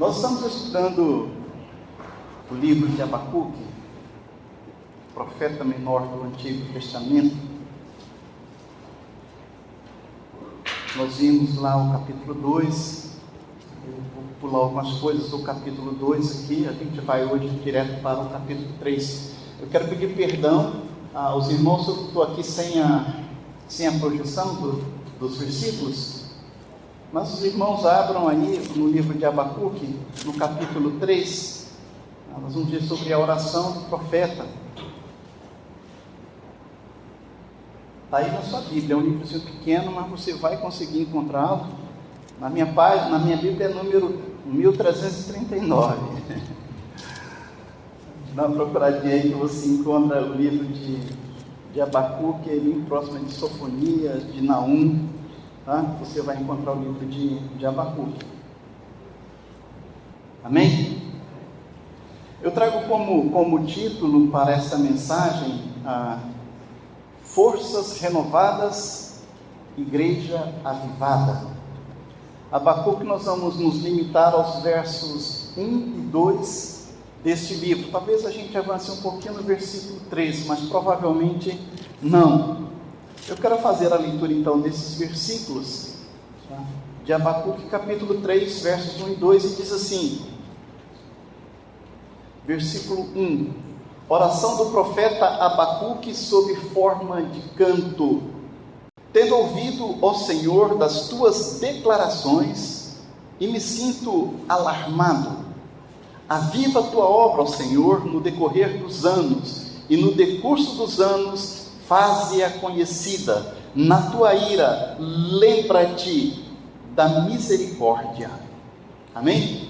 Nós estamos estudando o livro de Abacuque, profeta menor do Antigo Testamento. Nós vimos lá o capítulo 2, eu vou pular algumas coisas do capítulo 2 aqui, a gente vai hoje direto para o capítulo 3. Eu quero pedir perdão aos irmãos, eu estou aqui sem a projeção dos versículos, mas os irmãos abram aí no livro de Abacuque, no capítulo 3, nós vamos ver sobre a oração do profeta. Está aí na sua Bíblia, é um livrozinho pequeno, mas você vai conseguir encontrá-lo. Na minha Bíblia é número 1339. Dá uma procuradinha aí que você encontra o livro de Abacuque, ali próximo de Sofonias, de Naum, tá? Você vai encontrar o livro de Abacuque. Amém? Eu trago como título para esta mensagem Forças Renovadas, Igreja Avivada. Abacuque, nós vamos nos limitar aos versos 1 e 2 deste livro. Talvez a gente avance um pouquinho no versículo 3, mas provavelmente não. Eu quero fazer a leitura então desses versículos, tá? De Abacuque capítulo 3, versos 1 e 2, e diz assim, versículo 1, oração do profeta Abacuque sob forma de canto. Tendo ouvido, ó Senhor, das tuas declarações, e me sinto alarmado. Aviva a tua obra, ó Senhor, no decorrer dos anos, e no decurso dos anos, faze-a conhecida. Na tua ira, lembra-te da misericórdia. Amém?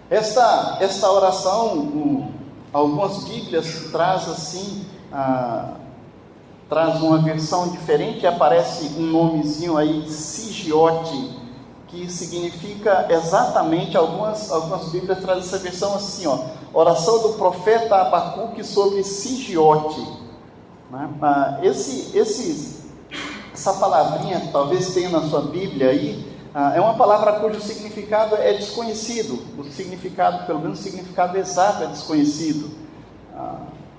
Esta oração, algumas Bíblias traz assim, traz uma versão diferente, aparece um nomezinho aí, Sigiote, que significa exatamente, algumas Bíblias trazem essa versão assim, oração do profeta Abacuque sobre Sigiote, né? Essa palavrinha, talvez tenha na sua Bíblia aí, é uma palavra cujo significado é desconhecido, o significado, pelo menos o significado exato é desconhecido,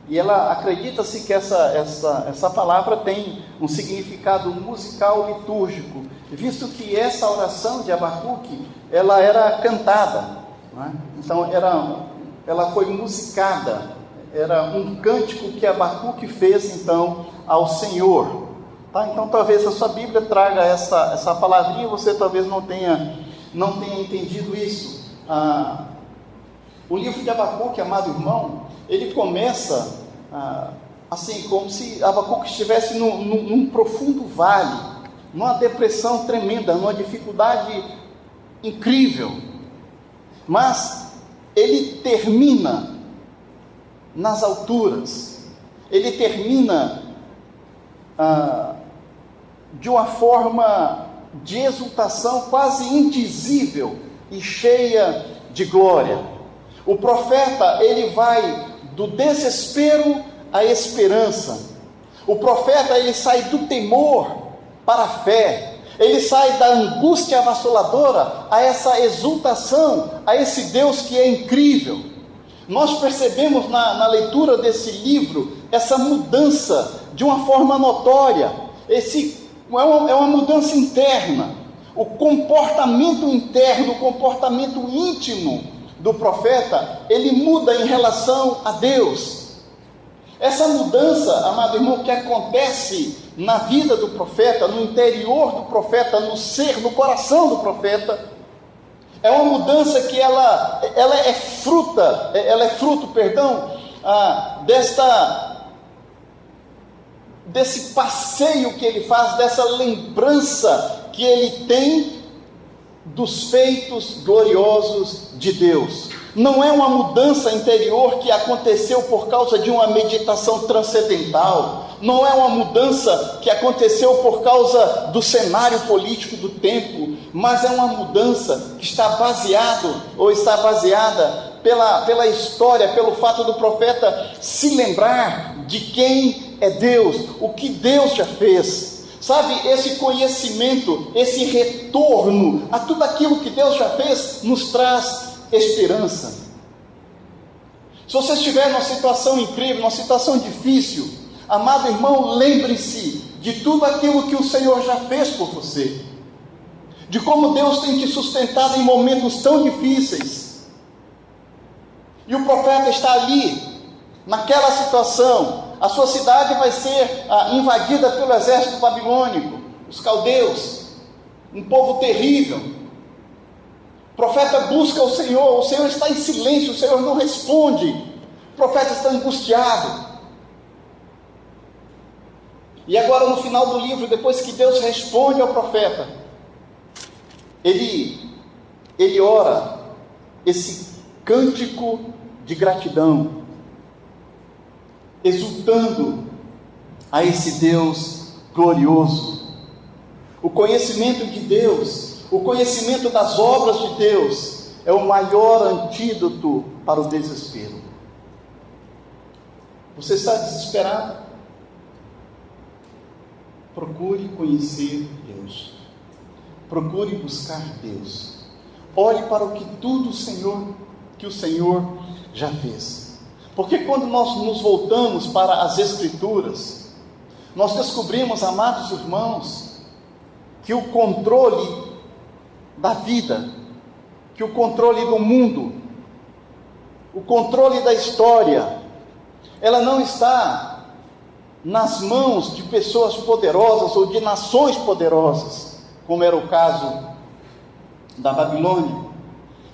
e ela acredita-se que essa palavra tem um significado musical litúrgico, visto que essa oração de Abacuque, ela era cantada, né? Então ela foi musicada, era um cântico que Abacuque fez então ao Senhor, tá? Então talvez a sua Bíblia traga essa palavrinha, você talvez não tenha entendido isso. O livro de Abacuque, amado irmão, ele começa assim, como se Abacuque estivesse num profundo vale, numa depressão tremenda, numa dificuldade incrível, mas ele termina nas alturas, ele termina de uma forma de exultação quase indizível e cheia de glória. O profeta, ele vai do desespero à esperança. O profeta, ele sai do temor para a fé. Ele sai da angústia avassaladora a essa exultação, a esse Deus que é incrível. Nós percebemos na leitura desse livro essa mudança de uma forma notória. É uma mudança interna. O comportamento interno, o comportamento íntimo do profeta, ele muda em relação a Deus. Essa mudança, amado irmão, que acontece na vida do profeta, no interior do profeta, no ser, no coração do profeta, é uma mudança que ela é fruto, desse passeio que ele faz, dessa lembrança que ele tem dos feitos gloriosos de Deus. Não é uma mudança interior que aconteceu por causa de uma meditação transcendental, não é uma mudança que aconteceu por causa do cenário político do tempo, mas é uma mudança que está baseada pela história, pelo fato do profeta se lembrar de quem é Deus, o que Deus já fez. Sabe, esse conhecimento, esse retorno a tudo aquilo que Deus já fez, nos traz esperança. Se você estiver numa situação incrível, numa situação difícil, amado irmão, lembre-se de tudo aquilo que o Senhor já fez por você, de como Deus tem te sustentado em momentos tão difíceis. E o profeta está ali, naquela situação. A sua cidade vai ser invadida pelo exército babilônico, os caldeus, um povo terrível. O profeta busca o Senhor está em silêncio, o Senhor não responde, o profeta está angustiado. E agora no final do livro, depois que Deus responde ao profeta, ele ora esse cântico de gratidão, exultando a esse Deus glorioso. O conhecimento de Deus, o conhecimento das obras de Deus, é o maior antídoto para o desespero. Você está desesperado? Procure conhecer Deus. Procure buscar Deus. Olhe para o que tudo que o Senhor já fez. Porque quando nós nos voltamos para as Escrituras, nós descobrimos, amados irmãos, que o controle da vida, que o controle do mundo, o controle da história, ela não está nas mãos de pessoas poderosas ou de nações poderosas, como era o caso da Babilônia,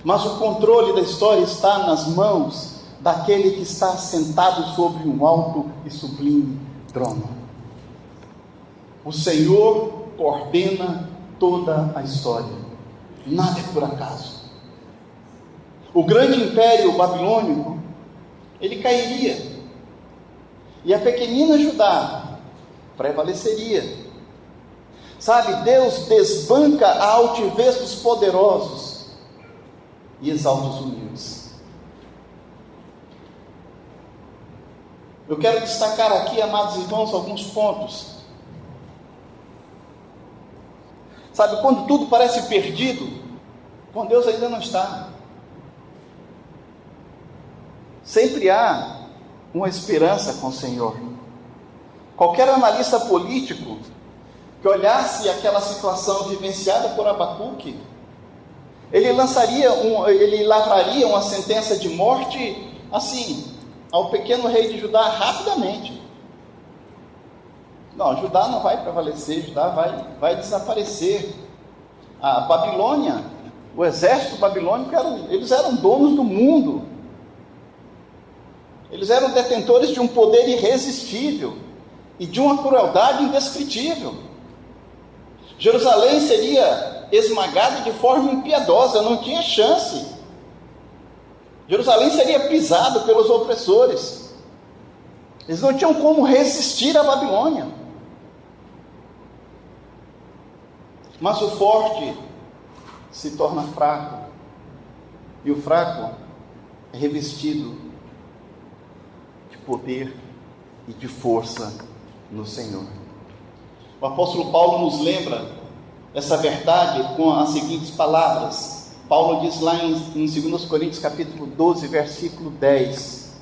mas o controle da história está nas mãos daquele que está sentado sobre um alto e sublime trono. O Senhor coordena toda a história, nada é por acaso. O grande império babilônico, ele cairia, e a pequenina Judá prevaleceria. Sabe, Deus desbanca a altivez dos poderosos e exalta os humildes. Eu quero destacar aqui, amados irmãos, alguns pontos. Sabe, quando tudo parece perdido, com Deus ainda não está. Sempre há uma esperança com o Senhor. Qualquer analista político que olhasse aquela situação vivenciada por Abacuque, ele lavraria uma sentença de morte assim, ao pequeno rei de Judá rapidamente. Não, Judá não vai prevalecer, Judá vai desaparecer. A Babilônia, o exército babilônico, eles eram donos do mundo. Eles eram detentores de um poder irresistível e de uma crueldade indescritível. Jerusalém seria esmagada de forma impiedosa, não tinha chance. Jerusalém seria pisado pelos opressores. Eles não tinham como resistir à Babilônia. Mas o forte se torna fraco, e o fraco é revestido de poder e de força no Senhor. O apóstolo Paulo nos lembra essa verdade com as seguintes palavras. Paulo diz lá em 2 Coríntios capítulo 12, versículo 10: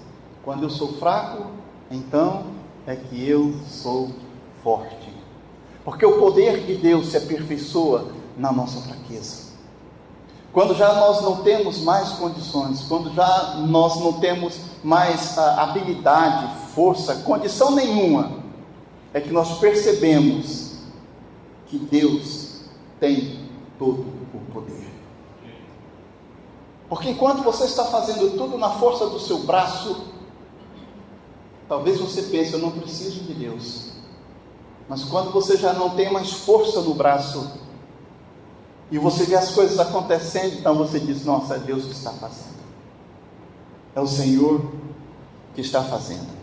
quando eu sou fraco, então é que eu sou forte. Porque o poder de Deus se aperfeiçoa na nossa fraqueza. Quando já nós não temos mais condições, quando já nós não temos mais habilidade, força, condição nenhuma, é que nós percebemos que Deus tem todo o poder. Porque enquanto você está fazendo tudo na força do seu braço, talvez você pense, eu não preciso de Deus. Mas quando você já não tem mais força no braço, e você vê as coisas acontecendo, então você diz, nossa, é Deus que está fazendo. É o Senhor que está fazendo.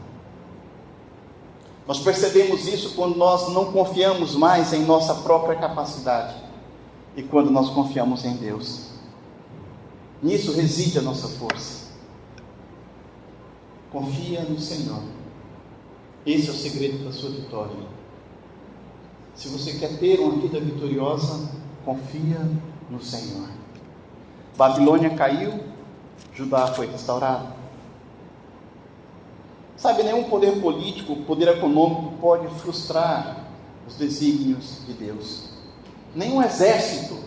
Nós percebemos isso quando nós não confiamos mais em nossa própria capacidade, e quando nós confiamos em Deus. Nisso reside a nossa força. Confia no Senhor. Esse é o segredo da sua vitória. Se você quer ter uma vida vitoriosa, confia no Senhor. Babilônia caiu, Judá foi restaurado. Sabe, nenhum poder político, poder econômico pode frustrar os desígnios de Deus. Nenhum exército,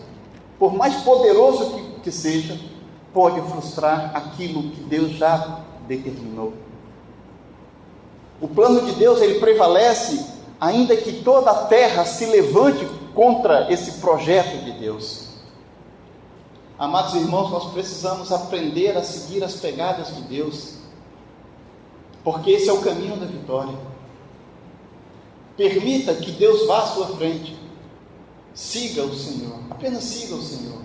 por mais poderoso que seja, pode frustrar aquilo que Deus já determinou. O plano de Deus, ele prevalece, ainda que toda a terra se levante contra esse projeto de Deus. Amados irmãos, nós precisamos aprender a seguir as pegadas de Deus, porque esse é o caminho da vitória. Permita que Deus vá à sua frente. Siga o Senhor, apenas siga o Senhor.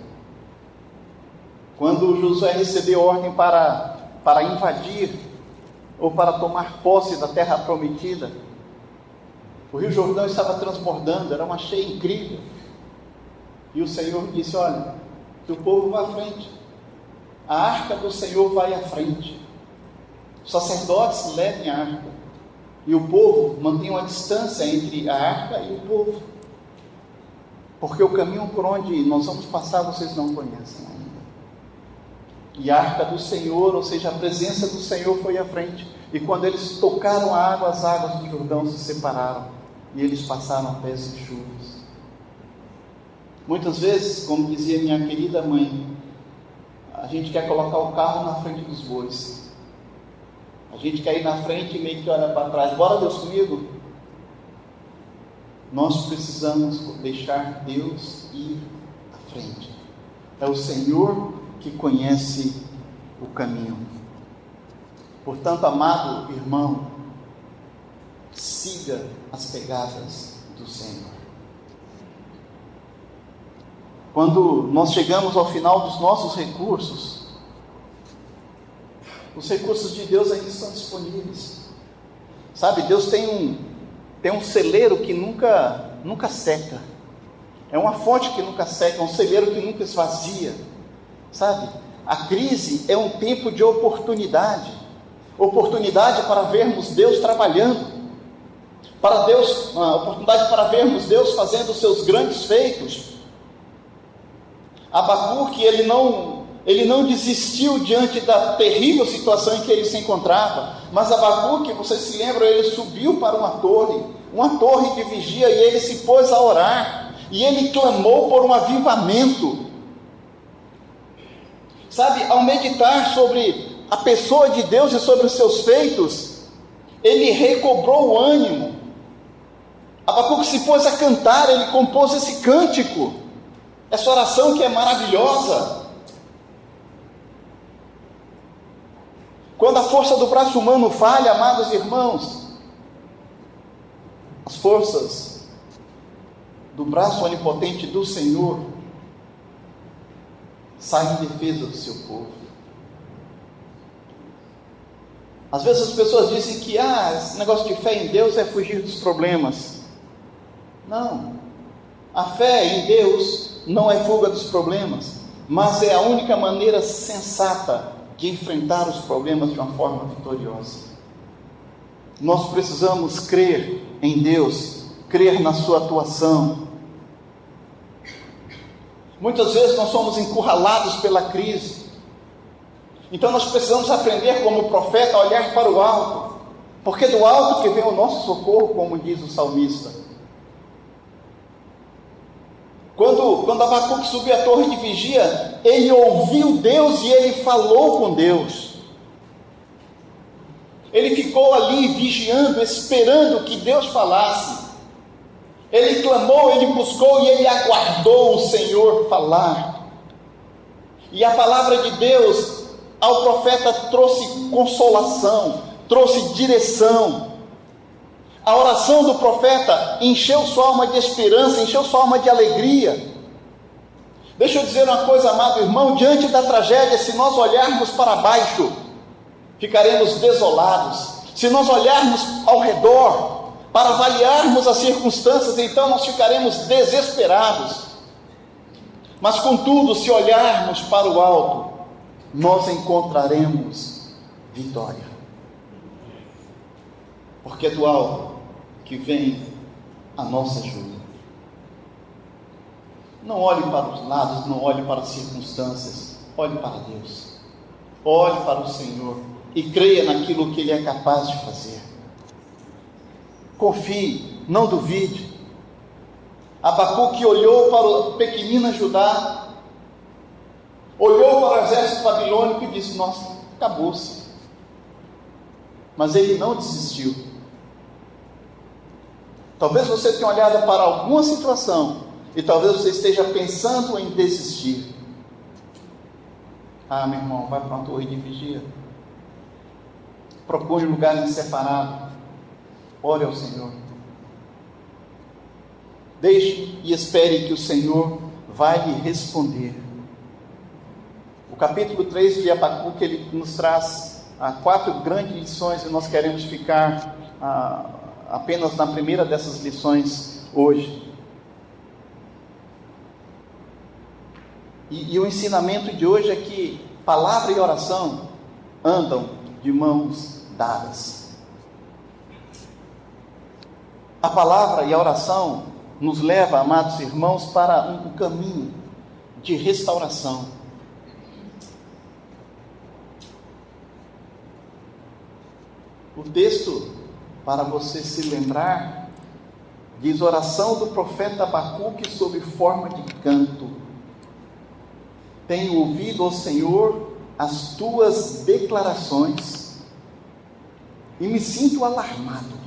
Quando Josué recebeu ordem para invadir ou para tomar posse da terra prometida, o Rio Jordão estava transbordando, era uma cheia incrível. E o Senhor disse: olha, que o povo vá à frente, a arca do Senhor vai à frente, os sacerdotes levem a arca, e o povo mantenha uma distância entre a arca e o povo, porque o caminho por onde nós vamos passar vocês não conhecem ainda. E a arca do Senhor, ou seja, a presença do Senhor foi à frente, e quando eles tocaram a água, as águas do Jordão se separaram, e eles passaram a pés enxutos. Muitas vezes, como dizia minha querida mãe, a gente quer colocar o carro na frente dos bois. A gente quer ir na frente e meio que olha para trás. Bora, Deus, comigo? Nós precisamos deixar Deus ir à frente. É o Senhor que conhece o caminho. Portanto, amado irmão, siga as pegadas do Senhor. Quando nós chegamos ao final dos nossos recursos, os recursos de Deus ainda estão disponíveis. Sabe, Deus tem um celeiro que nunca seca. É uma fonte que nunca seca, um celeiro que nunca esvazia. Sabe, a crise é um tempo de oportunidade. Oportunidade para vermos Deus trabalhando. Uma oportunidade para vermos Deus fazendo os seus grandes feitos. Abacuque, ele não desistiu diante da terrível situação em que ele se encontrava, mas Abacuque, vocês se lembram, ele subiu para uma torre de vigia, e ele se pôs a orar, e ele clamou por um avivamento. Sabe, ao meditar sobre a pessoa de Deus e sobre os seus feitos, ele recobrou o ânimo. Abacuque se pôs a cantar, ele compôs esse cântico, essa oração que é maravilhosa. Quando a força do braço humano falha, amados irmãos, as forças do braço onipotente do Senhor saem em defesa do seu povo. Às vezes as pessoas dizem que esse negócio de fé em Deus é fugir dos problemas. Não, a fé em Deus não é fuga dos problemas, mas é a única maneira sensata de enfrentar os problemas de uma forma vitoriosa. Nós precisamos crer em Deus, crer na sua atuação. Muitas vezes nós somos encurralados pela crise, então nós precisamos aprender como profeta a olhar para o alto, porque do alto que vem o nosso socorro, como diz o salmista. Quando Abacuque subiu à torre de vigia, ele ouviu Deus e ele falou com Deus. Ele ficou ali vigiando, esperando que Deus falasse. Ele clamou, ele buscou e ele aguardou o Senhor falar. E a palavra de Deus ao profeta trouxe consolação, trouxe direção. A oração do profeta encheu sua alma de esperança, encheu sua alma de alegria. Deixa eu dizer uma coisa, amado irmão, diante da tragédia, se nós olharmos para baixo, ficaremos desolados. Se nós olharmos ao redor, para avaliarmos as circunstâncias, então nós ficaremos desesperados. Mas contudo, se olharmos para o alto, nós encontraremos vitória. Porque é do alto que vem a nossa ajuda. Não olhe para os lados, não olhe para as circunstâncias, olhe para Deus, olhe para o Senhor e creia naquilo que Ele é capaz de fazer. Confie, não duvide. Abacuque olhou para o pequenino Judá, olhou para o exército babilônico e disse: nossa, acabou-se. Mas ele não desistiu. Talvez você tenha olhado para alguma situação e talvez você esteja pensando em desistir. Ah, meu irmão, vai para uma torre de vigia. Procure um lugar separado. Ore ao Senhor. Deixe e espere que o Senhor vai lhe responder. O capítulo 3 de Abacuque, ele nos traz 4 grandes lições e nós queremos ficar apenas na primeira dessas lições hoje. E o ensinamento de hoje é que palavra e oração andam de mãos dadas. A palavra e a oração nos leva, amados irmãos, para um caminho de restauração. O texto, para você se lembrar, diz: oração do profeta Abacuque sob forma de canto. Tenho ouvido, ó Senhor, as tuas declarações e me sinto alarmado.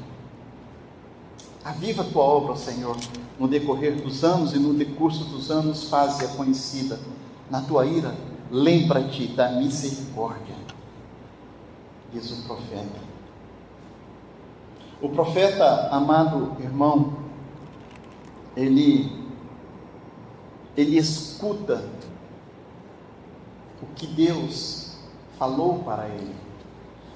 Aviva a tua obra, ó Senhor, no decorrer dos anos e no decurso dos anos faze-a conhecida. Na tua ira, lembra-te da misericórdia, diz o profeta. O profeta, amado irmão, ele escuta o que Deus falou para ele.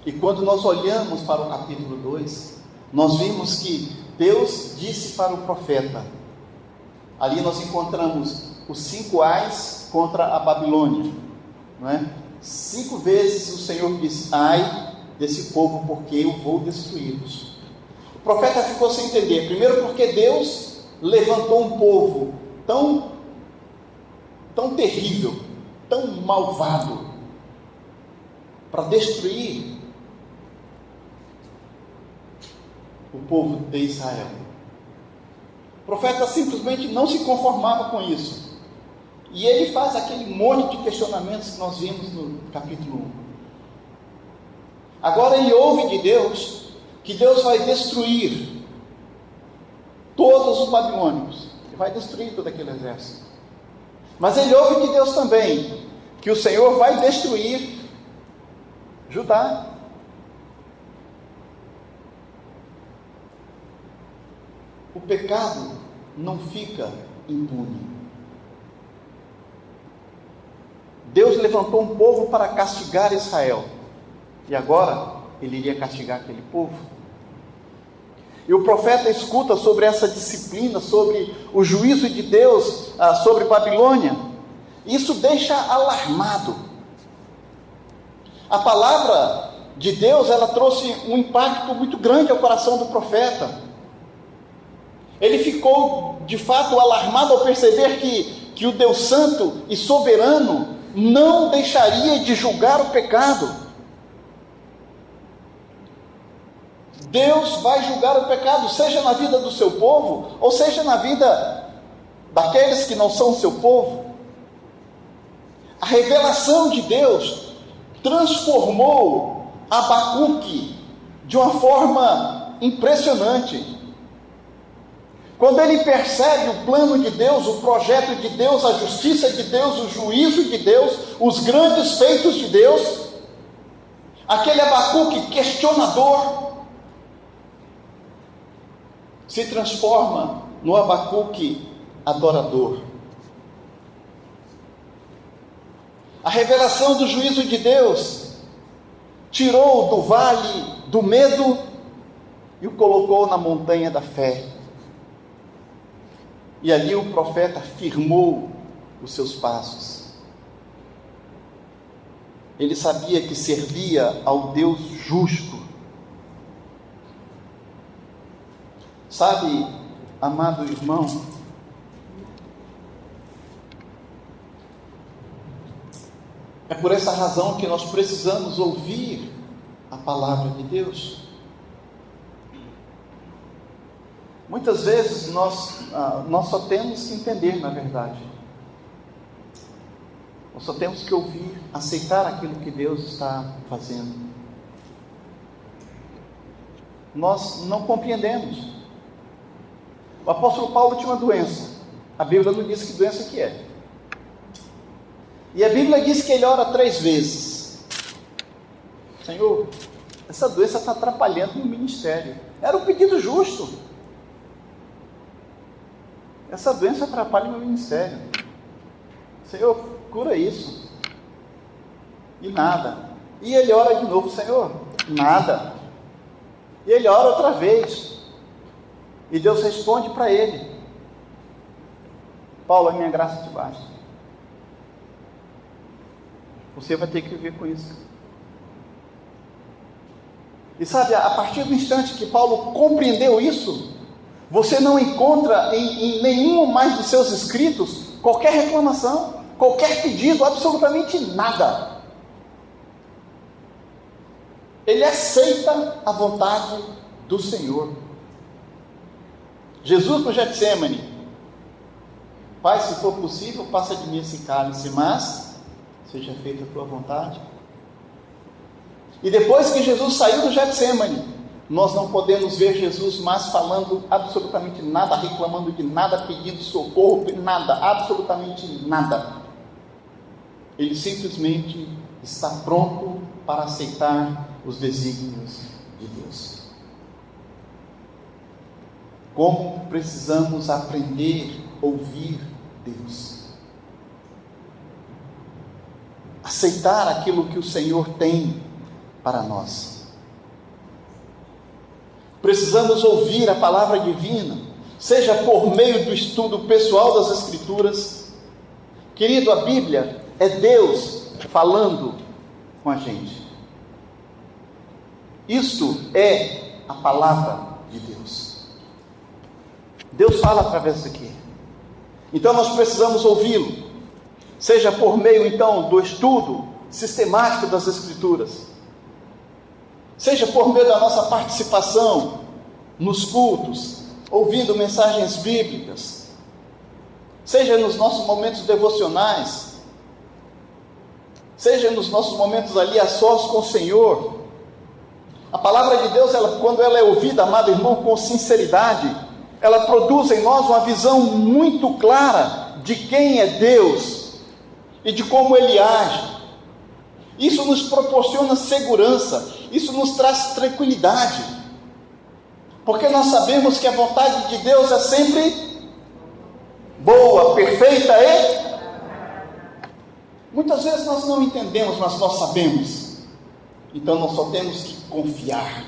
E quando nós olhamos para o capítulo 2, nós vimos que Deus disse para o profeta, ali nós encontramos os 5 ais contra a Babilônia, não é? 5 vezes o Senhor disse: ai desse povo, porque eu vou destruí-los. O profeta ficou sem entender. Primeiro, porque Deus levantou um povo tão terrível, tão malvado, para destruir o povo de Israel. O profeta simplesmente não se conformava com isso. E ele faz aquele monte de questionamentos que nós vimos no capítulo 1. Agora ele ouve de Deus que Deus vai destruir todos os babilônicos, e vai destruir todo aquele exército. Mas ele ouve de Deus também que o Senhor vai destruir Judá. O pecado não fica impune. Deus levantou um povo para castigar Israel, e agora Ele iria castigar aquele povo. E o profeta escuta sobre essa disciplina, sobre o juízo de Deus sobre Babilônia. Isso deixa alarmado. A palavra de Deus, ela trouxe um impacto muito grande ao coração do profeta. Ele ficou de fato alarmado ao perceber que o Deus Santo e Soberano não deixaria de julgar o pecado. Deus vai julgar o pecado, seja na vida do seu povo, ou seja na vida daqueles que não são o seu povo. A revelação de Deus transformou Abacuque de uma forma impressionante. Quando ele percebe o plano de Deus, o projeto de Deus, a justiça de Deus, o juízo de Deus, os grandes feitos de Deus, aquele Abacuque questionador se transforma no Abacuque adorador. A revelação do juízo de Deus tirou do vale do medo e o colocou na montanha da fé. E ali o profeta firmou os seus passos. Ele sabia que servia ao Deus justo. Sabe, amado irmão, É por essa razão que nós precisamos ouvir a palavra de Deus. Muitas vezes nós só temos que entender, na verdade. Nós só temos que ouvir, aceitar aquilo que Deus está fazendo. Nós não compreendemos. O apóstolo Paulo tinha uma doença. A Bíblia não diz que doença que é. E a Bíblia diz que ele ora 3 vezes. Senhor, essa doença está atrapalhando no ministério. Era um pedido justo. Essa doença atrapalha o meu ministério. Senhor, cura isso. E nada. E ele ora de novo, Senhor, nada. E ele ora outra vez. E Deus responde para ele: Paulo, a minha graça te basta. Você vai ter que viver com isso. E sabe, a partir do instante que Paulo compreendeu isso, você não encontra em nenhum mais dos seus escritos qualquer reclamação, qualquer pedido, absolutamente nada. Ele aceita a vontade do Senhor. Jesus no Getsêmani: Pai, se for possível, passa de mim esse cálice, mas seja feita a tua vontade. E depois que Jesus saiu do Getsêmani, nós não podemos ver Jesus mais falando absolutamente nada, reclamando de nada, pedindo socorro, nada, absolutamente nada. Ele simplesmente está pronto para aceitar os desígnios de Deus. Como precisamos aprender a ouvir Deus? Aceitar aquilo que o Senhor tem para nós. Precisamos ouvir a palavra divina, seja por meio do estudo pessoal das Escrituras. Querido, a Bíblia é Deus falando com a gente. Isto é a palavra de Deus. Deus fala através disso aqui. Então nós precisamos ouvi-lo, seja por meio então do estudo sistemático das Escrituras, seja por meio da nossa participação nos cultos, ouvindo mensagens bíblicas, seja nos nossos momentos devocionais, seja nos nossos momentos ali a sós com o Senhor. A palavra de Deus, quando ela é ouvida, amado irmão, com sinceridade, ela produz em nós uma visão muito clara de quem é Deus e de como Ele age. Isso nos proporciona segurança, isso nos traz tranquilidade, porque nós sabemos que a vontade de Deus é sempre boa, perfeita e... Muitas vezes nós não entendemos, mas nós sabemos. Então nós só temos que confiar.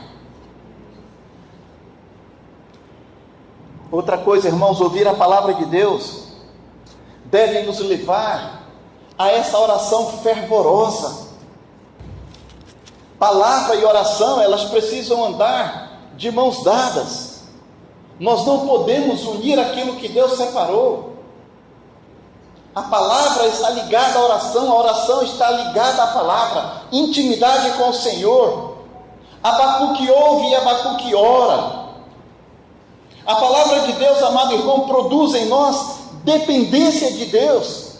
Outra coisa, irmãos, ouvir a palavra de Deus deve nos levar a essa oração fervorosa. Palavra e oração, elas precisam andar de mãos dadas. Nós não podemos unir aquilo que Deus separou. A palavra está ligada à oração, a oração está ligada à palavra. Intimidade com o Senhor. Abacuque ouve e Abacuque ora. A palavra de Deus, amado irmão, produz em nós dependência de Deus.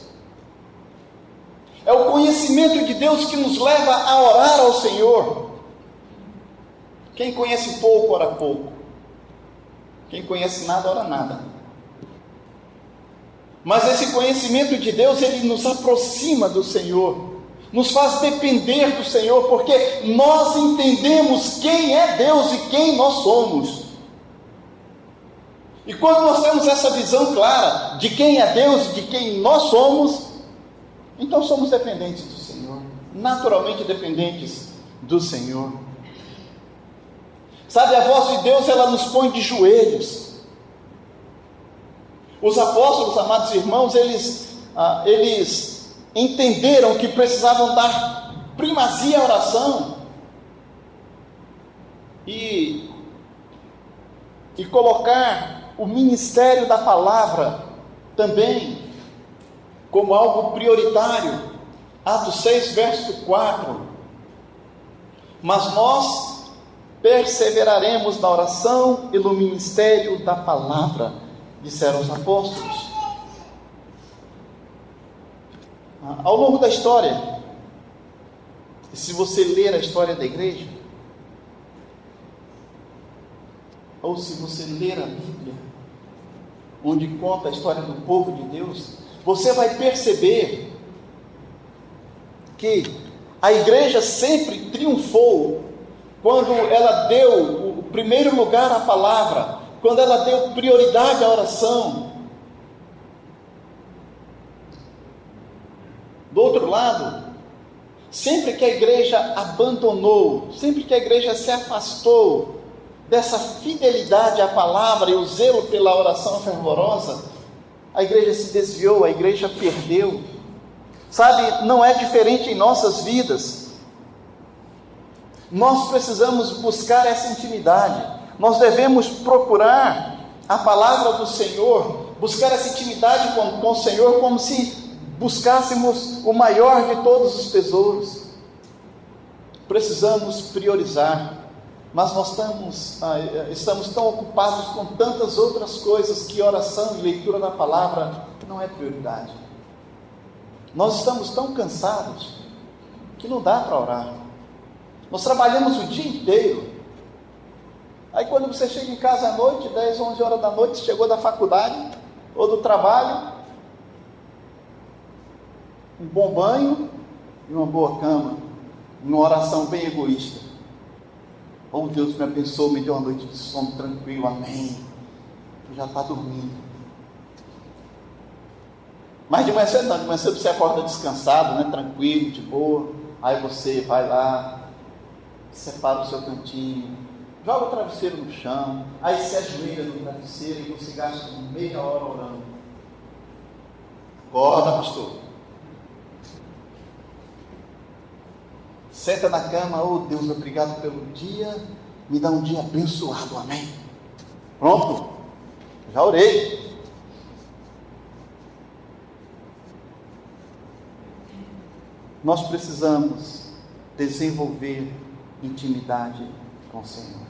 É o conhecimento de Deus que nos leva a orar ao Senhor. Quem conhece pouco, ora pouco. Quem conhece nada, ora nada. Mas esse conhecimento de Deus, ele nos aproxima do Senhor, nos faz depender do Senhor, porque nós entendemos quem é Deus e quem nós somos. E quando nós temos essa visão clara de quem é Deus e de quem nós somos, então somos dependentes do Senhor, naturalmente dependentes do Senhor. Sabe, a voz de Deus, ela nos põe de joelhos. Os apóstolos, amados irmãos, eles entenderam que precisavam dar primazia à oração e colocar o ministério da palavra também como algo prioritário Atos 6, verso 4. Mas nós perseveraremos na oração e no ministério da palavra, disseram os apóstolos. Ao longo da história, e se você ler a história da igreja, ou se você ler a Bíblia, onde conta a história do povo de Deus, você vai perceber que a igreja sempre triunfou quando ela deu o primeiro lugar à palavra, quando ela deu prioridade à oração. Do outro lado, sempre que a igreja abandonou, sempre que a igreja se afastou dessa fidelidade à palavra e o zelo pela oração fervorosa, a igreja se desviou, a igreja perdeu. Sabe, não é diferente em nossas vidas. Nós precisamos buscar essa intimidade. Nós devemos procurar a palavra do Senhor, buscar essa intimidade com o Senhor como se buscássemos o maior de todos os tesouros. Precisamos priorizar, mas nós estamos tão ocupados com tantas outras coisas que oração e leitura da palavra não é prioridade. Nós estamos tão cansados que não dá para orar. Nós trabalhamos o dia inteiro. Aí quando você chega em casa à noite, 10, 11 horas da noite, chegou da faculdade ou do trabalho, um bom banho e uma boa cama, uma oração bem egoísta. Oh, Deus me abençoe, me deu uma noite de sono tranquilo, amém. Tu já está dormindo. Mas de manhã cedo não, de manhã cedo você acorda descansado, né? Tranquilo, de boa. Aí você vai lá, separa o seu cantinho, joga o travesseiro no chão, aí se ajoelha no travesseiro e você gasta meia hora orando. Acorda, pastor. Senta na cama, oh Deus, obrigado pelo dia, me dá um dia abençoado, amém. Pronto, já orei. Nós precisamos desenvolver intimidade com o Senhor.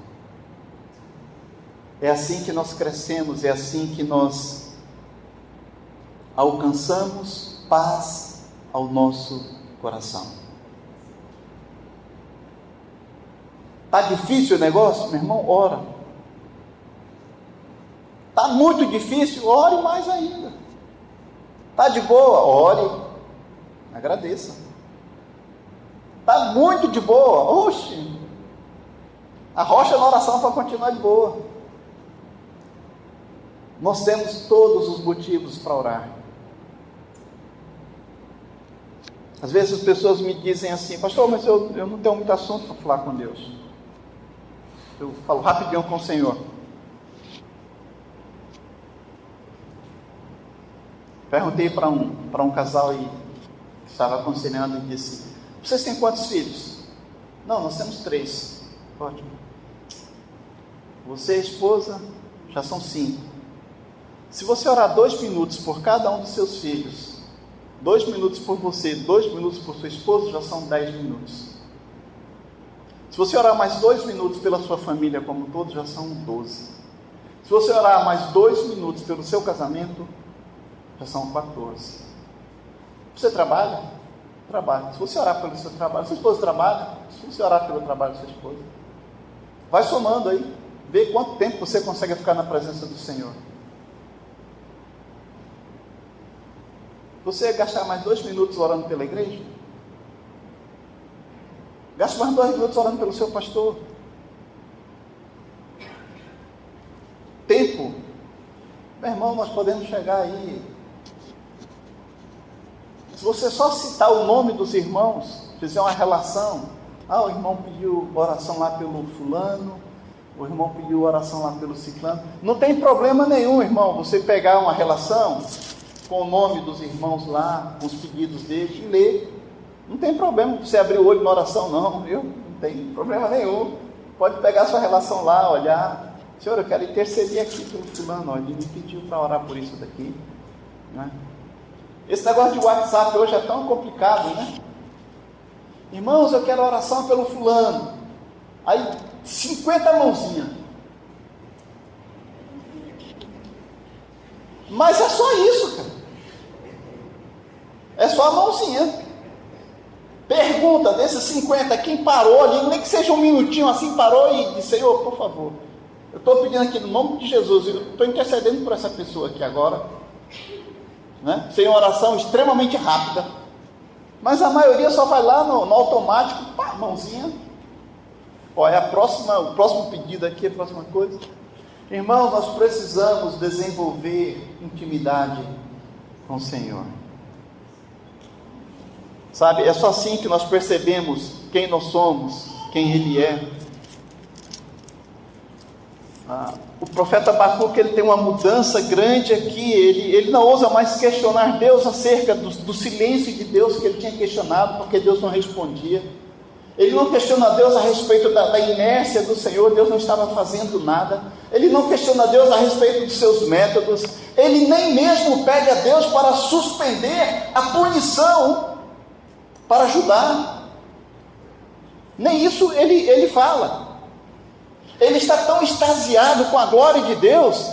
É assim que nós crescemos, é assim que nós alcançamos paz ao nosso coração. Está difícil o negócio? Meu irmão, ora. Está muito difícil? Ore mais ainda. Está de boa? Ore. Agradeça. Está muito de boa? Oxe. Arrocha na oração para continuar de boa. Nós temos todos os motivos para orar. Às vezes as pessoas me dizem assim, pastor, mas eu não tenho muito assunto para falar com Deus. Eu falo rapidinho com o Senhor. Perguntei para um casal aí, que estava aconselhando, e disse, vocês têm quantos filhos? Não, nós temos 3. Ótimo. Você e a esposa, já são 5. Se você orar 2 minutos por cada um dos seus filhos, 2 minutos por você, 2 minutos por sua esposa, já são 10 minutos. Se você orar mais 2 minutos pela sua família como um todo, já são 12. Se você orar mais 2 minutos pelo seu casamento, já são 14. Você trabalha? Trabalha. Se você orar pelo seu trabalho, sua esposa trabalha? Se você orar pelo trabalho da sua esposa, vai somando aí, vê quanto tempo você consegue ficar na presença do Senhor. Você gastar mais 2 minutos orando pela igreja? Gaste mais 2 minutos orando pelo seu pastor. Tempo. Meu irmão, nós podemos chegar aí. Se você só citar o nome dos irmãos, fizer uma relação. O irmão pediu oração lá pelo fulano, o irmão pediu oração lá pelo ciclano. Não tem problema nenhum, irmão, você pegar uma relação com o nome dos irmãos lá, com os pedidos deles e ler. Não tem problema você abrir o olho na oração, não, viu? Não tem problema nenhum. Pode pegar sua relação lá, olhar. Senhor, eu quero interceder aqui pelo fulano, ele me pediu para orar por isso daqui, né? Esse negócio de WhatsApp hoje é tão complicado, né? Irmãos, eu quero oração pelo fulano. Aí 50 mãozinhas. Mas é só isso, cara. É só a mãozinha. Pergunta desses 50, quem parou ali, nem que seja um minutinho assim, parou e disse: Senhor, por favor, eu estou pedindo aqui no nome de Jesus, eu estou intercedendo por essa pessoa aqui agora, né? Sem oração extremamente rápida. Mas a maioria só vai lá no automático, pá, mãozinha. Olha, o próximo pedido aqui, a próxima coisa. Irmãos, nós precisamos desenvolver intimidade com o Senhor. Sabe, é só assim que nós percebemos quem nós somos, quem Ele é. O profeta Abacuque, ele tem uma mudança grande aqui. Ele não ousa mais questionar Deus acerca do silêncio de Deus que ele tinha questionado, porque Deus não respondia. Ele não questiona Deus a respeito da inércia do Senhor, Deus não estava fazendo nada. Ele não questiona Deus a respeito dos seus métodos. Ele nem mesmo pede a Deus para suspender a punição, para ajudar. Nem isso ele fala. Ele está tão extasiado com a glória de Deus,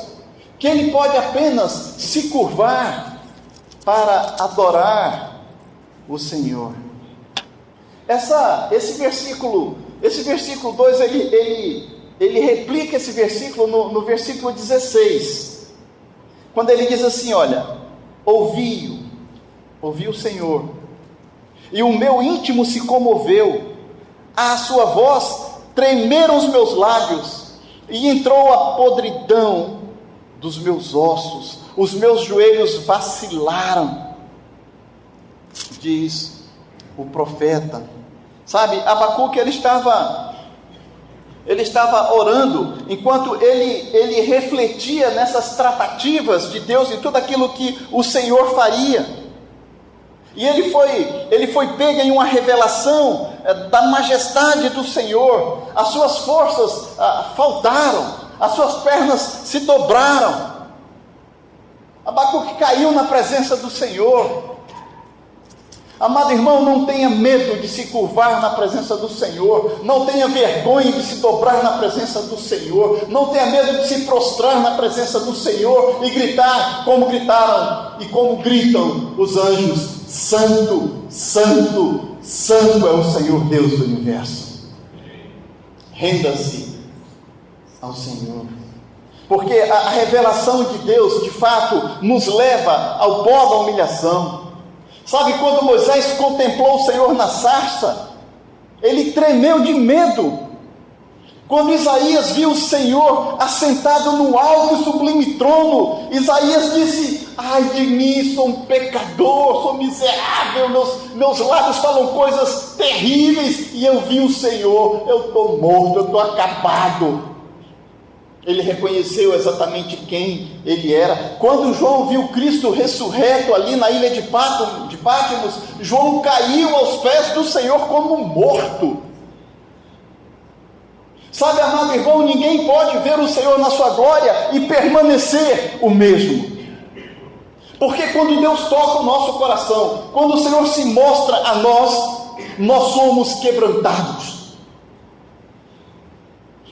que ele pode apenas se curvar para adorar o Senhor. Esse versículo 2, ele replica esse versículo no versículo 16, quando ele diz assim: olha, ouvi o Senhor, e o meu íntimo se comoveu, à sua voz tremeram os meus lábios, e entrou a podridão dos meus ossos, os meus joelhos vacilaram, diz o profeta. Sabe, Abacuque, ele estava orando, enquanto ele refletia nessas tratativas de Deus e tudo aquilo que o Senhor faria. E ele foi pego em uma revelação da majestade do Senhor. As suas forças faltaram, as suas pernas se dobraram. Abacuque caiu na presença do Senhor. Amado irmão, não tenha medo de se curvar na presença do Senhor, não tenha vergonha de se dobrar na presença do Senhor, não tenha medo de se prostrar na presença do Senhor e gritar como gritaram e como gritam os anjos: Santo, Santo, Santo é o Senhor Deus do universo. Renda-se ao Senhor, porque a revelação de Deus de fato nos leva ao pó da humilhação. Sabe, quando Moisés contemplou o Senhor na sarça, ele tremeu de medo. Quando Isaías viu o Senhor assentado no alto e sublime trono, Isaías disse: ai de mim, sou um pecador, sou miserável, meus lábios falam coisas terríveis, e eu vi o Senhor, eu estou morto, eu estou acabado. Ele reconheceu exatamente quem ele era. Quando João viu Cristo ressurreto ali na ilha de Patmos, João caiu aos pés do Senhor como morto. Sabe, amado irmão, ninguém pode ver o Senhor na sua glória e permanecer o mesmo. Porque quando Deus toca o nosso coração, quando o Senhor se mostra a nós somos quebrantados.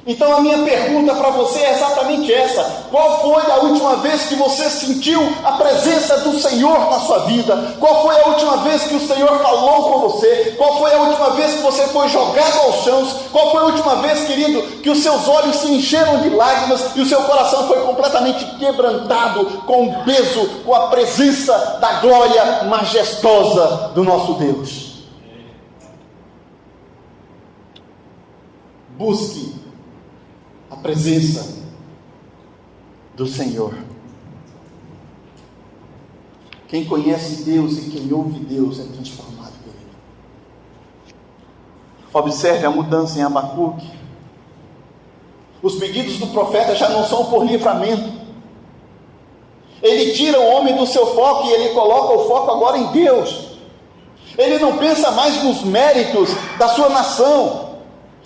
Então a minha pergunta para você é exatamente essa: qual foi a última vez que você sentiu a presença do Senhor na sua vida? Qual foi a última vez que o Senhor falou com você? Qual foi a última vez que você foi jogado aos chãos? Qual foi a última vez, querido, que os seus olhos se encheram de lágrimas e o seu coração foi completamente quebrantado com o peso, com a presença da glória majestosa do nosso Deus? Busque a presença do Senhor. Quem conhece Deus e quem ouve Deus é transformado por Ele. Observe a mudança em Abacuque. Os pedidos do profeta já não são por livramento. Ele tira o homem do seu foco e ele coloca o foco agora em Deus. Ele não pensa mais nos méritos da sua nação.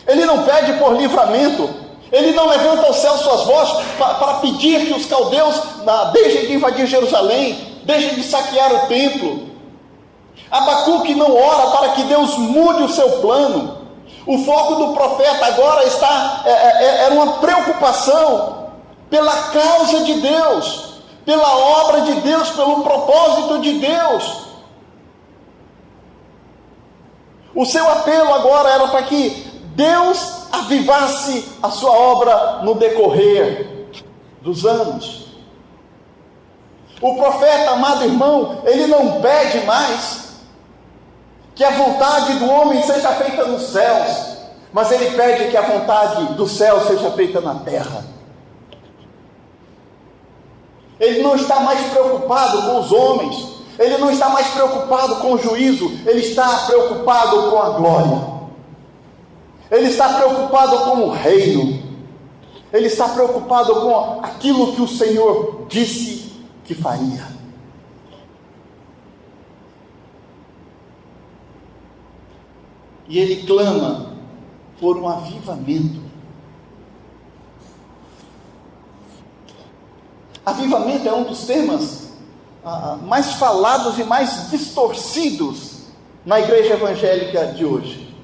Ele não pede por livramento. Ele não levanta ao céu suas vozes para pedir que os caldeus deixem de invadir Jerusalém. deixa de saquear o templo. Abacuque não ora para que Deus mude o seu plano. O foco do profeta agora era uma preocupação pela causa de Deus, pela obra de Deus, pelo propósito de Deus. O seu apelo agora era para que Deus avivasse a sua obra no decorrer dos anos. O profeta, amado irmão, ele não pede mais que a vontade do homem seja feita nos céus, mas ele pede que a vontade do céu seja feita na terra. Ele não está mais preocupado com os homens, ele não está mais preocupado com o juízo, ele está preocupado com a glória, ele está preocupado com o reino, ele está preocupado com aquilo que o Senhor disse que faria. E ele clama por um avivamento. Avivamento é um dos temas mais falados e mais distorcidos na igreja evangélica de hoje.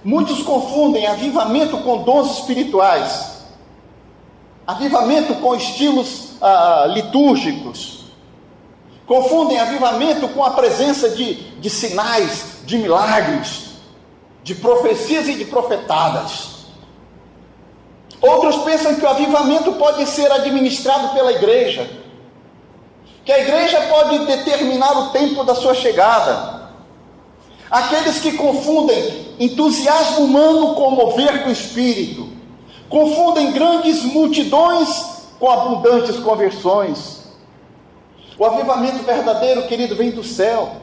Muitos confundem avivamento com dons espirituais, avivamento com estilos litúrgicos, confundem avivamento com a presença de sinais, de milagres, de profecias e de profetadas. Outros pensam que o avivamento pode ser administrado pela igreja, que a igreja pode determinar o tempo da sua chegada. Aqueles que confundem entusiasmo humano com mover do Espírito, confundem grandes multidões com abundantes conversões. O avivamento verdadeiro, querido, vem do céu.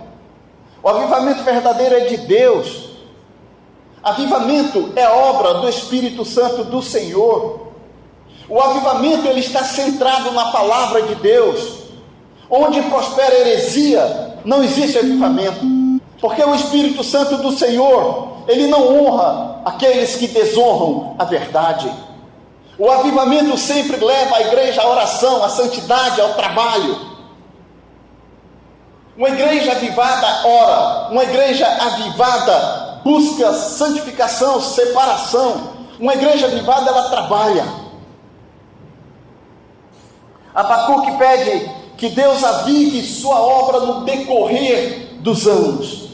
O avivamento verdadeiro é de Deus. Avivamento é obra do Espírito Santo do Senhor. O avivamento, ele está centrado na palavra de Deus. Onde prospera a heresia, não existe avivamento, porque o Espírito Santo do Senhor, ele não honra aqueles que desonram a verdade. O avivamento sempre leva a igreja à oração, à santidade, ao trabalho. Uma igreja avivada ora, uma igreja avivada busca santificação, separação. Uma igreja avivada, ela trabalha. Abacuque pede que Deus avive sua obra no decorrer dos anos.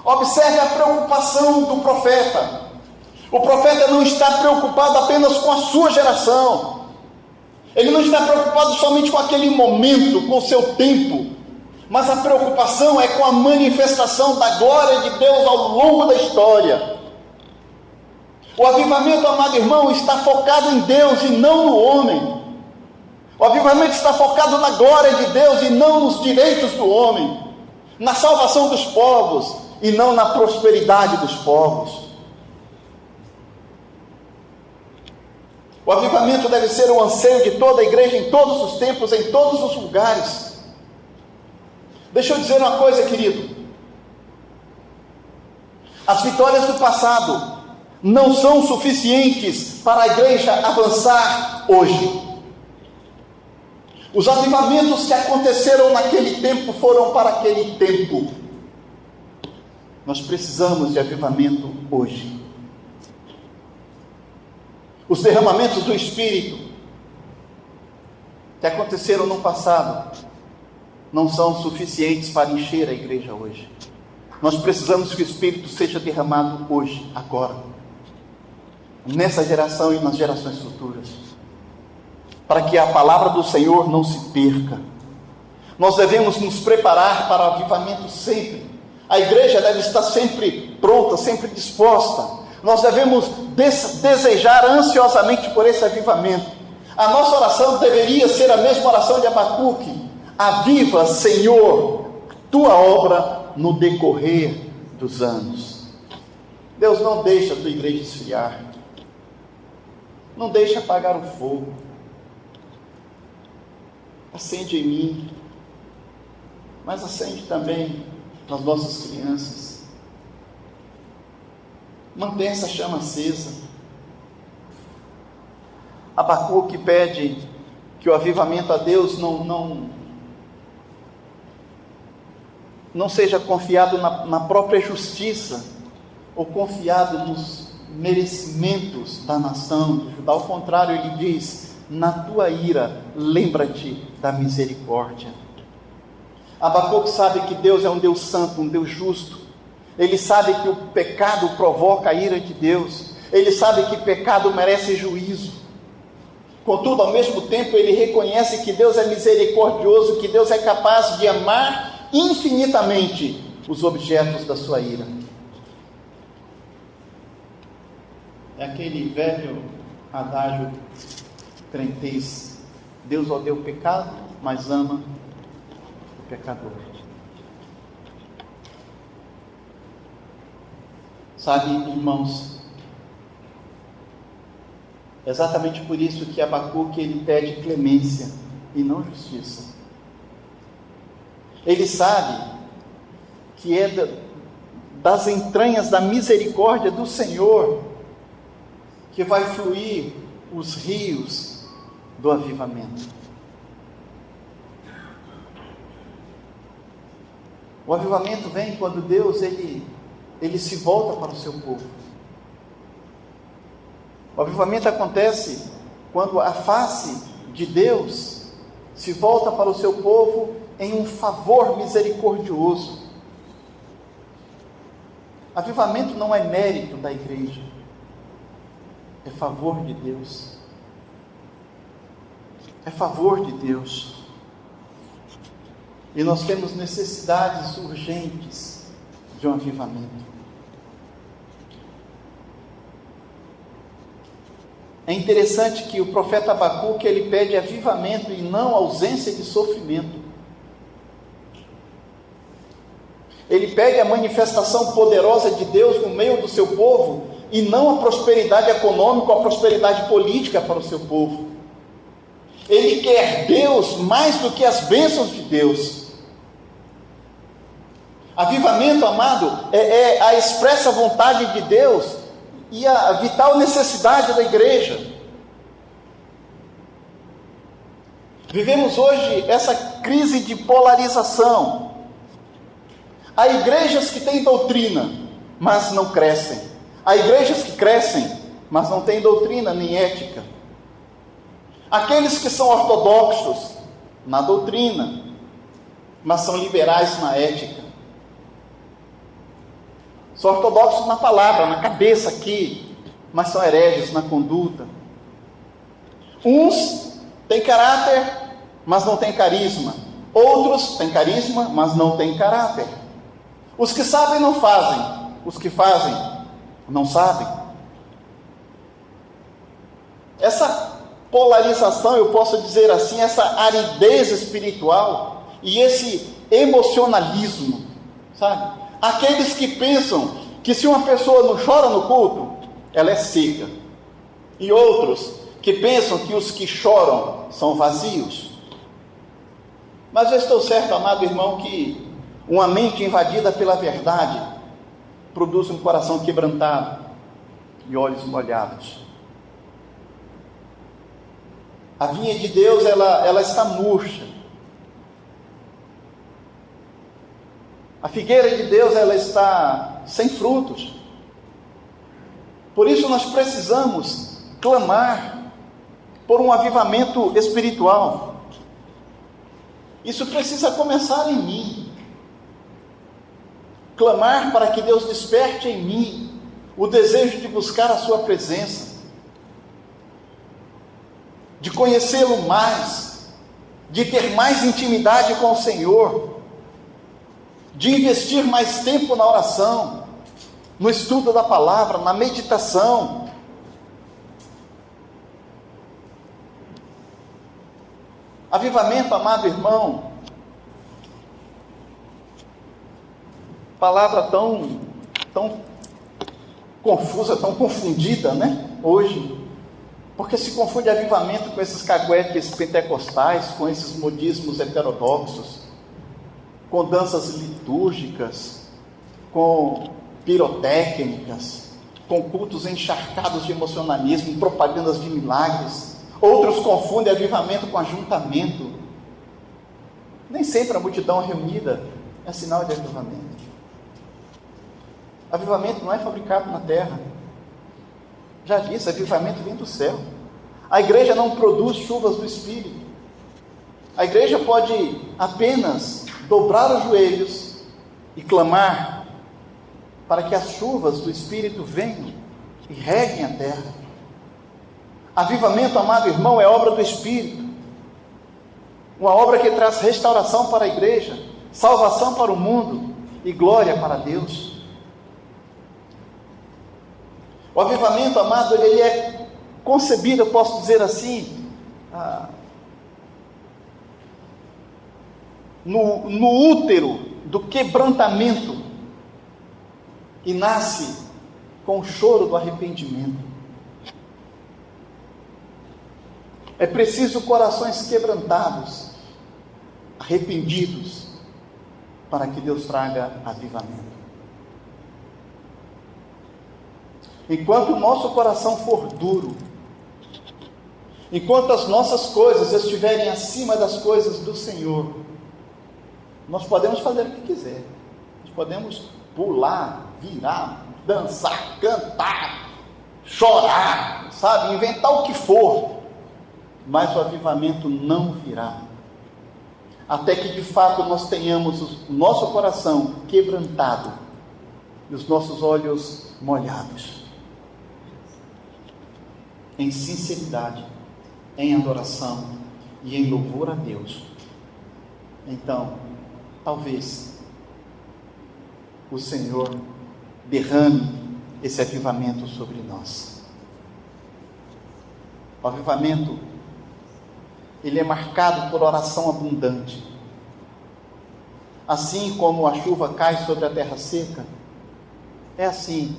Observe a preocupação do profeta. O profeta não está preocupado apenas com a sua geração. Ele não está preocupado somente com aquele momento, com o seu tempo. Mas a preocupação é com a manifestação da glória de Deus ao longo da história. O avivamento, amado irmão, está focado em Deus e não no homem. O avivamento está focado na glória de Deus e não nos direitos do homem, na salvação dos povos e não na prosperidade dos povos. O avivamento deve ser o anseio de toda a igreja em todos os tempos, em todos os lugares. Deixa eu dizer uma coisa, querido. As vitórias do passado não são suficientes para a igreja avançar hoje. Os avivamentos que aconteceram naquele tempo foram para aquele tempo. Nós precisamos de avivamento hoje. Os derramamentos do Espírito que aconteceram no passado não são suficientes para encher a igreja hoje. Nós precisamos que o Espírito seja derramado hoje, agora, nessa geração e nas gerações futuras, para que a palavra do Senhor não se perca. Nós devemos nos preparar para o avivamento sempre. A igreja deve estar sempre pronta, sempre disposta. Nós devemos desejar ansiosamente por esse avivamento. A nossa oração deveria ser a mesma oração de Abacuque: aviva, Senhor, tua obra no decorrer dos anos. Deus não deixa a tua igreja esfriar, não deixa apagar o fogo. Acende em mim, mas acende também nas nossas crianças. Mantenha essa chama acesa. Abacuque pede que o avivamento a Deus não não seja confiado na própria justiça, ou confiado nos merecimentos da nação de Judá. Ao contrário, ele diz: na tua ira, lembra-te da misericórdia. Abacuque sabe que Deus é um Deus santo, um Deus justo. Ele sabe que o pecado provoca a ira de Deus. Ele sabe que pecado merece juízo. Contudo, ao mesmo tempo, ele reconhece que Deus é misericordioso, que Deus é capaz de amar infinitamente os objetos da sua ira. É aquele velho adágio crentez: Deus odeia o pecado, mas ama o pecador. Sabe, irmãos, exatamente por isso que Abacuque ele pede clemência e não justiça. Ele sabe que é das entranhas da misericórdia do Senhor que vai fluir os rios do avivamento. O avivamento vem quando Deus ele se volta para o seu povo. O avivamento acontece quando a face de Deus se volta para o seu povo em um favor misericordioso. Avivamento não é mérito da igreja, é favor de Deus. É favor de Deus. E nós temos necessidades urgentes de um avivamento. É interessante que o profeta Abacuque ele pede avivamento e não ausência de sofrimento. Ele pede a manifestação poderosa de Deus no meio do seu povo e não a prosperidade econômica ou a prosperidade política para o seu povo. Ele quer Deus mais do que as bênçãos de Deus. Avivamento, amado, é a expressa vontade de Deus e a vital necessidade da igreja. Vivemos hoje essa crise de polarização. Há igrejas que têm doutrina, mas não crescem. Há igrejas que crescem, mas não têm doutrina nem ética. Aqueles que são ortodoxos na doutrina, mas são liberais na ética. São ortodoxos na palavra, na cabeça aqui, mas são hereges na conduta. Uns têm caráter, mas não têm carisma. Outros têm carisma, mas não têm caráter. Os que sabem não fazem, os que fazem não sabem. Essa polarização, eu posso dizer assim, essa aridez espiritual e esse emocionalismo, sabe? Aqueles que pensam que se uma pessoa não chora no culto, ela é seca. E outros que pensam que os que choram são vazios. Mas eu estou certo, amado irmão, que uma mente invadida pela verdade produz um coração quebrantado e olhos molhados. A vinha de Deus, ela está murcha. A figueira de Deus, ela está sem frutos. Por isso nós precisamos clamar por um avivamento espiritual. Isso precisa começar em mim. Clamar para que Deus desperte em mim o desejo de buscar a sua presença, de conhecê-lo mais, de ter mais intimidade com o Senhor, de investir mais tempo na oração, no estudo da palavra, na meditação. Avivamento, amado irmão, palavra tão confusa, tão confundida, né? Hoje, porque se confunde avivamento com esses caguetes pentecostais, com esses modismos heterodoxos, com danças litúrgicas, com pirotécnicas, com cultos encharcados de emocionalismo, propagandas de milagres. Outros confundem avivamento com ajuntamento. Nem sempre a multidão reunida é sinal de avivamento. Avivamento não é fabricado na terra. Já disse, avivamento vem do céu. A igreja não produz chuvas do Espírito. A igreja pode apenas dobrar os joelhos e clamar para que as chuvas do Espírito venham e reguem a terra. Avivamento, amado irmão, é obra do Espírito. Uma obra que traz restauração para a igreja, salvação para o mundo e glória para Deus. O avivamento, amado, ele é concebido, eu posso dizer assim, no útero do quebrantamento, e nasce com o choro do arrependimento. É preciso corações quebrantados, arrependidos, para que Deus traga avivamento. Enquanto o nosso coração for duro, enquanto as nossas coisas estiverem acima das coisas do Senhor, nós podemos fazer o que quiser. Nós podemos pular, virar, dançar, cantar, chorar, sabe, inventar o que for, mas o avivamento não virá, até que de fato nós tenhamos o nosso coração quebrantado e os nossos olhos molhados, em sinceridade, em adoração e em louvor a Deus. Então, talvez o Senhor derrame esse avivamento sobre nós. O avivamento, ele é marcado por oração abundante. Assim como a chuva cai sobre a terra seca, é assim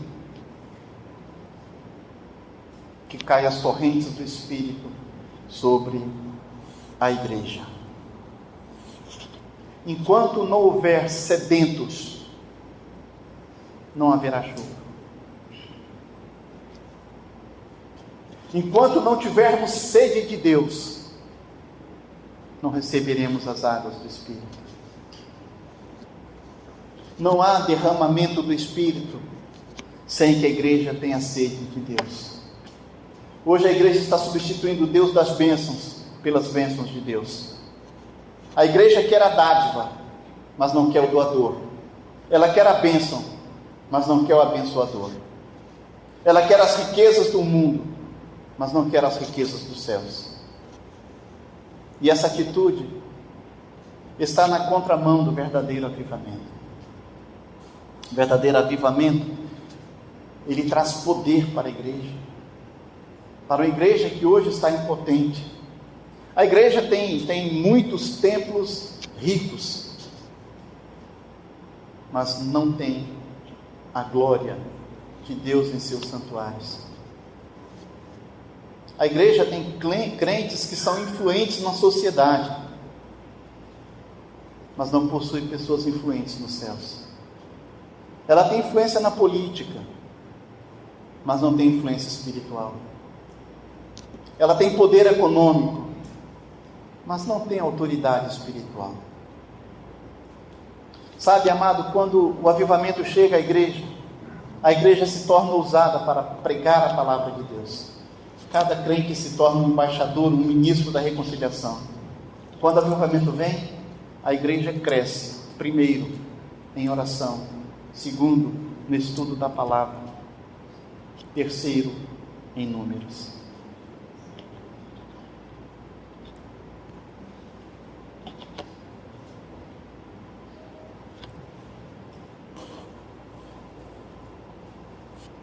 que caem as torrentes do Espírito sobre a igreja. Enquanto não houver sedentos, não haverá chuva. Enquanto não tivermos sede de Deus, não receberemos as águas do Espírito. Não há derramamento do Espírito sem que a igreja tenha sede de Deus. Hoje a igreja está substituindo o Deus das bênçãos pelas bênçãos de Deus. A igreja quer a dádiva, mas não quer o doador. Ela quer a bênção, mas não quer o abençoador. Ela quer as riquezas do mundo, mas não quer as riquezas dos céus. E essa atitude está na contramão do verdadeiro avivamento. O verdadeiro avivamento, ele traz poder para a igreja. Para a igreja que hoje está impotente. A igreja tem muitos templos ricos, mas não tem a glória de Deus em seus santuários. A igreja tem crentes que são influentes na sociedade, mas não possui pessoas influentes nos céus. Ela tem influência na política, mas não tem influência espiritual. Ela tem poder econômico, mas não tem autoridade espiritual. Sabe, amado, quando o avivamento chega à a igreja se torna ousada para pregar a palavra de Deus. Cada crente se torna um embaixador, um ministro da reconciliação. Quando o avivamento vem, a igreja cresce, primeiro, em oração, segundo, no estudo da palavra, terceiro, em números.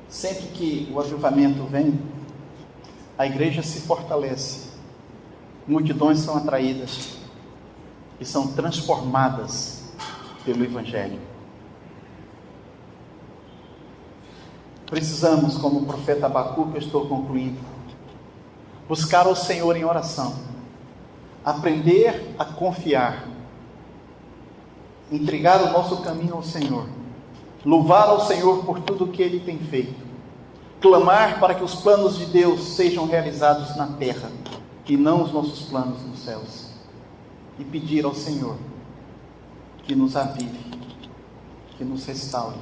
Sempre que o avivamento vem, a igreja se fortalece, multidões são atraídas e são transformadas pelo Evangelho. Precisamos, como o profeta Abacuque, eu estou concluindo, buscar ao Senhor em oração, aprender a confiar, entregar o nosso caminho ao Senhor, louvar ao Senhor por tudo o que Ele tem feito, clamar para que os planos de Deus sejam realizados na terra e não os nossos planos nos céus, e pedir ao Senhor que nos avive, que nos restaure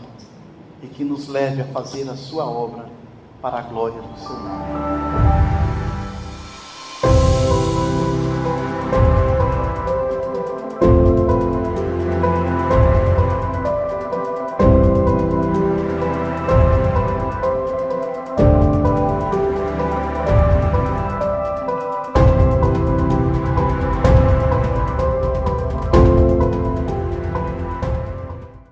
e que nos leve a fazer a sua obra para a glória do seu nome.